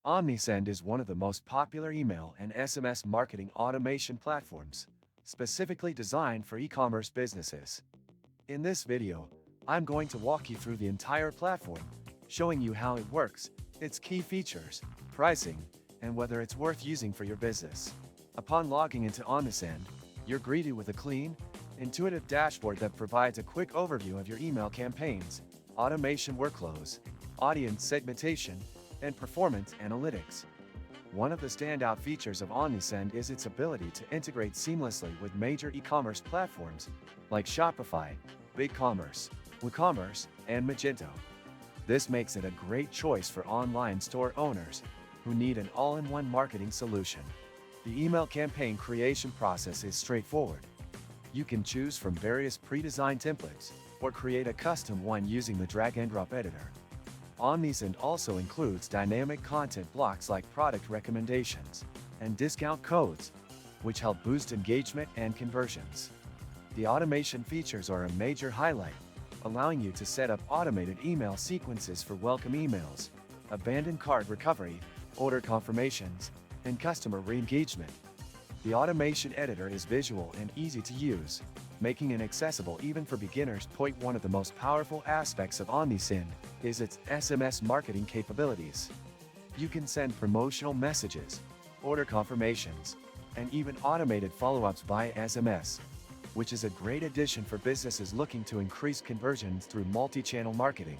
Omnisend is one of the most popular email and SMS marketing automation platforms, specifically designed for e-commerce businesses. In this video, I'm going to walk you through the entire platform, showing you how it works, its key features, pricing, and whether it's worth using for your business. Upon logging into Omnisend, you're greeted with a clean, intuitive dashboard that provides a quick overview of your email campaigns, automation workflows, audience segmentation, and performance analytics. One of the standout features of Omnisend is its ability to integrate seamlessly with major e-commerce platforms like Shopify, BigCommerce, WooCommerce, and Magento. This makes it a great choice for online store owners who need an all-in-one marketing solution. The email campaign creation process is straightforward. You can choose from various pre-designed templates or create a custom one using the drag-and-drop editor. Omnisend also includes dynamic content blocks like product recommendations and discount codes, which help boost engagement and conversions. The automation features are a major highlight, allowing you to set up automated email sequences for welcome emails, abandoned cart recovery, order confirmations, and customer re-engagement. The automation editor is visual and easy to use, making it accessible even for beginners. One of the most powerful aspects of Omnisend is its SMS marketing capabilities. You can send promotional messages, order confirmations, and even automated follow-ups via SMS, which is a great addition for businesses looking to increase conversions through multi-channel marketing.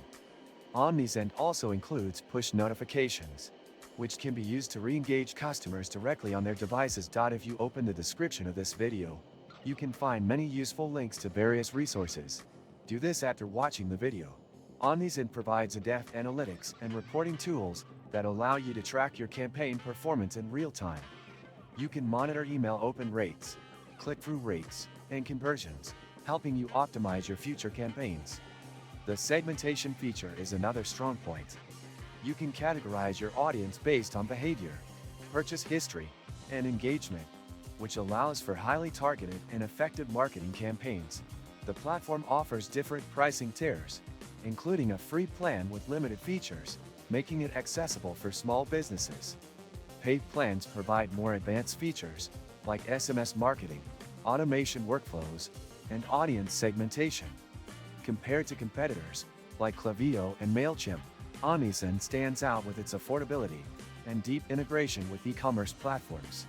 Omnisend also includes push notifications, which can be used to re-engage customers directly on their devices. If you open the description of this video, you can find many useful links to various resources. Do this after watching the video. Omnisend provides in-depth analytics and reporting tools that allow you to track your campaign performance in real time. You can monitor email open rates, click-through rates, and conversions, helping you optimize your future campaigns. The segmentation feature is another strong point. You can categorize your audience based on behavior, purchase history, and engagement, which allows for highly targeted and effective marketing campaigns. The platform offers different pricing tiers, including a free plan with limited features, making it accessible for small businesses. Paid plans provide more advanced features, like SMS marketing, automation workflows, and audience segmentation. Compared to competitors, like Klaviyo and MailChimp, Omnisend stands out with its affordability and deep integration with e-commerce platforms.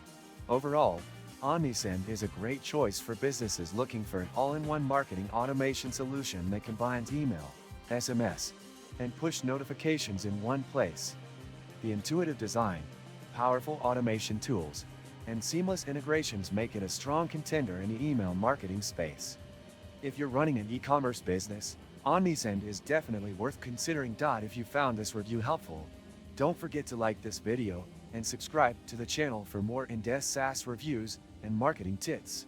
Overall, Omnisend is a great choice for businesses looking for an all-in-one marketing automation solution that combines email, SMS, and push notifications in one place. The intuitive design, powerful automation tools, and seamless integrations make it a strong contender in the email marketing space. If you're running an e-commerce business, Omnisend is definitely worth considering. If you found this review helpful, don't forget to like this video and subscribe to the channel for more in-depth SaaS reviews and marketing tips.